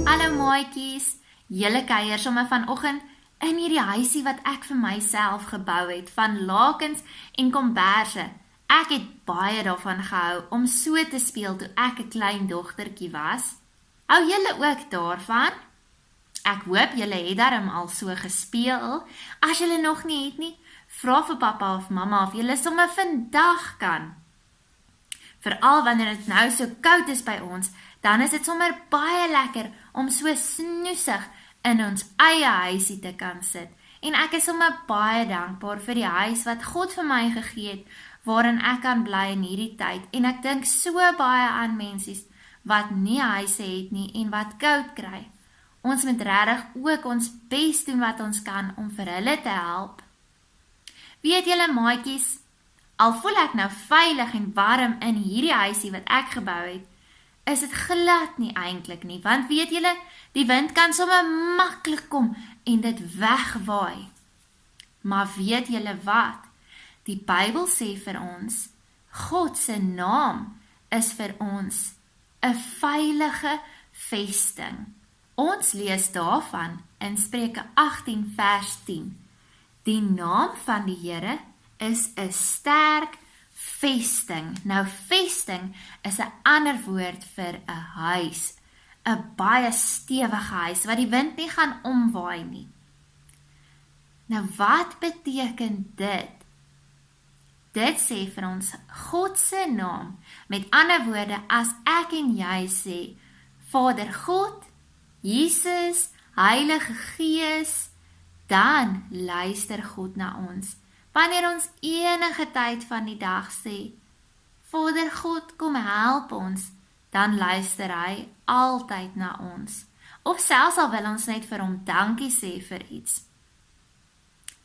Hallo maatjies, julle kuier sommer vanoggend in hierdie huisie wat ek vir myself gebou het, van lakens en komberse. Ek het baie daarvan gehou om so te speel toe ek 'n klein dogtertjie was. Hou julle ook daarvan? Ek hoop julle het daarom al so gespeel. As julle nog nie het nie, vra vir pappa of mamma of julle sommer vandag kan. Veral wanneer dit nou so koud is by ons, dan is dit sommer baie lekker om so snoesig in ons eie huisie te kan sit. En ek is sommer baie dankbaar vir die huis wat God vir my gegee het, waarin ek kan bly in hierdie tyd. En ek dink so baie aan mensies wat nie huise het nie en wat koud kry. Ons moet regtig ook ons bes doen wat ons kan om vir hulle te help. Weet julle maatjies, al voel ek nou veilig en warm in hierdie huisie wat ek gebou het, is dit glad nie eintlik nie, want weet julle, die wind kan sommer maklik kom en dit wegwaai. Maar weet julle wat? Die Bybel sê vir ons, God se naam is vir ons 'n veilige vesting. Ons lees daarvan in Spreuke 18 vers 10. Die naam van die Here is 'n sterk vesting. Nou vesting is 'n ander woord vir 'n huis, 'n baie stewige huis wat die wind nie gaan omwaai nie. Nou wat beteken dit? Dit sê vir ons God se naam. Met ander woorde, as ek en jy sê Vader God, Jesus, Heilige Gees, dan luister God na ons. Wanneer ons enige tyd van die dag sê, Vader God, kom help ons, dan luister hy altyd na ons. Of selfs al wil ons net vir hom dankie sê vir iets.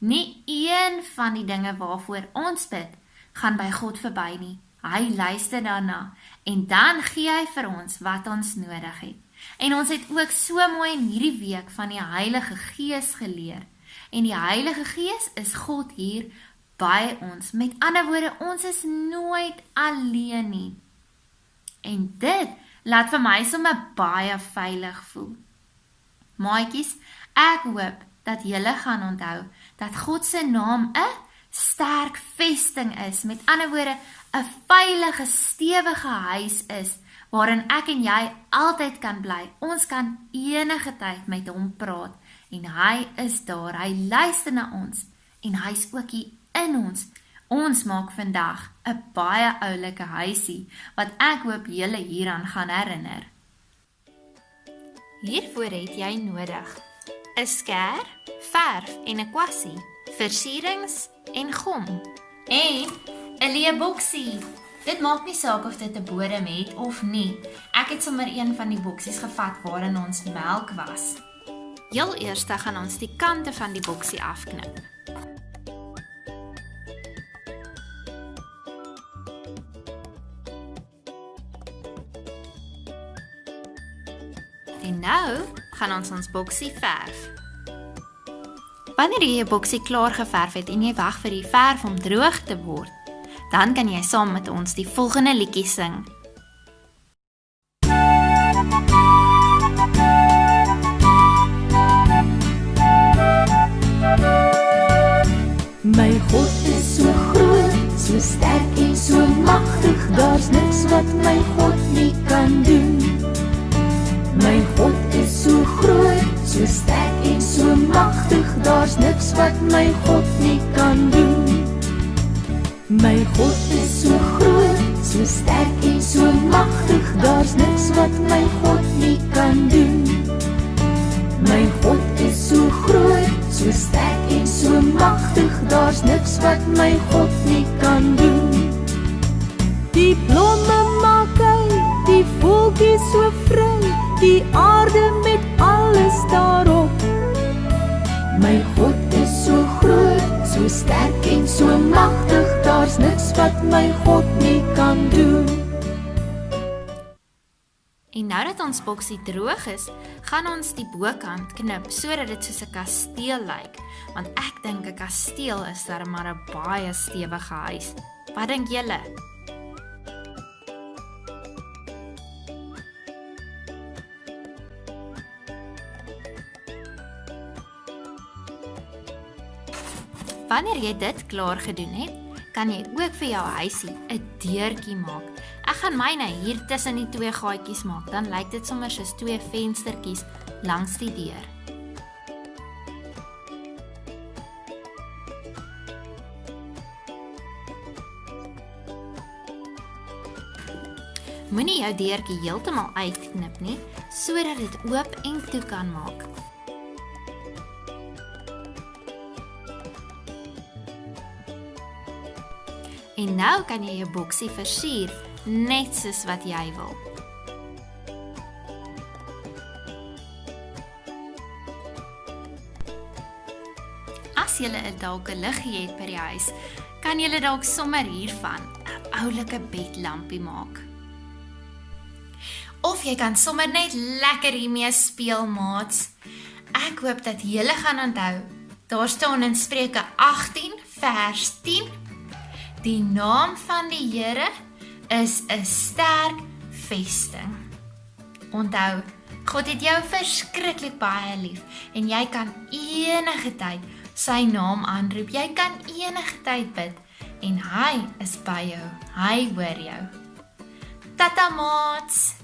Nie een van die dinge waarvoor ons bid, gaan by God verby nie. Hy luister daarna, en dan gee hy vir ons wat ons nodig het. En ons het ook so mooi in hierdie week van die Heilige Gees geleer. En die Heilige Gees is God hier by ons. Met ander woorde, ons is nooit alleen nie. En dit laat vir my sommer baie veilig voel. Maatjies, ek hoop dat julle gaan onthou dat God se naam 'n sterk vesting is. Met ander woorde, 'n veilige, stewige huis is, waarin ek en jy altyd kan bly. Ons kan enige tyd met hom praat. En hy is daar, hy luister na ons, en hy is ook hier in ons. Ons maak vandag 'n baie oulike huisie, wat ek hoop julle hieraan gaan herinner. Hiervoor het jy nodig 'n skêr, verf en 'n kwassie, versierings en gom. En 'n leë boksie. Dit maak nie saak of dit 'n bodem het of nie. Ek het sommer een van die boksies gevat waarin ons melk was. Heel eers gaan ons die kante van die boksie afknip. En nou gaan ons boksie verf. Wanneer jy jou boksie klaar geverf het en jy wag vir die verf om droog te word, dan kan jy saam met ons die volgende liedjie sing. My God is so groot, so sterk en so magtig, daar's niks wat my God nie kan doen. My God is so groot, so sterk en so magtig, daar's niks wat my God nie kan doen. My God is so groot, so sterk en so magtig, daar's niks wat my God nie kan doen. My God is so groot, so sterk en so magtig, daar's niks wat my God nie kan doen. Die blomme maak hy, die voeltjies so vry, die aarde met alles daarop. My God is so groot, so sterk en so magtig, daar's niks wat my God nie kan doen. En nou dat ons boksie droog is, gaan ons die bokant knip, sodat dit soos 'n kasteel lyk. Want ek dink 'n kasteel is darem maar 'n baie stewige huis. Wat dink julle? Wanneer jy dit klaar gedoen het, kan jy ook vir jou huisie 'n deurtjie maak. Ek gaan myne hier tussen die twee gaatjies maak, dan lyk dit sommer soos twee venstertjies langs die deur. Moenie jou deurtjie heeltemal uitknip nie, sodat dit oop en toe kan maak. En nou kan jy jou boksie versier, net soos wat jy wil. As jy dalk 'n liggie het by die huis, kan jy dalk sommer hiervan 'n oulike bedlampie maak. Of jy kan sommer net lekker hiermee speel, maats. Ek hoop dat julle gaan onthou, daar staan in Spreuke 18 vers 10, die naam van die Here is 'n sterk vesting. Onthou, God het jou verskriklik baie lief en jy kan enige tyd sy naam aanroep. Jy kan enige tyd bid en hy is by jou. Hy hoor jou. Tata maats!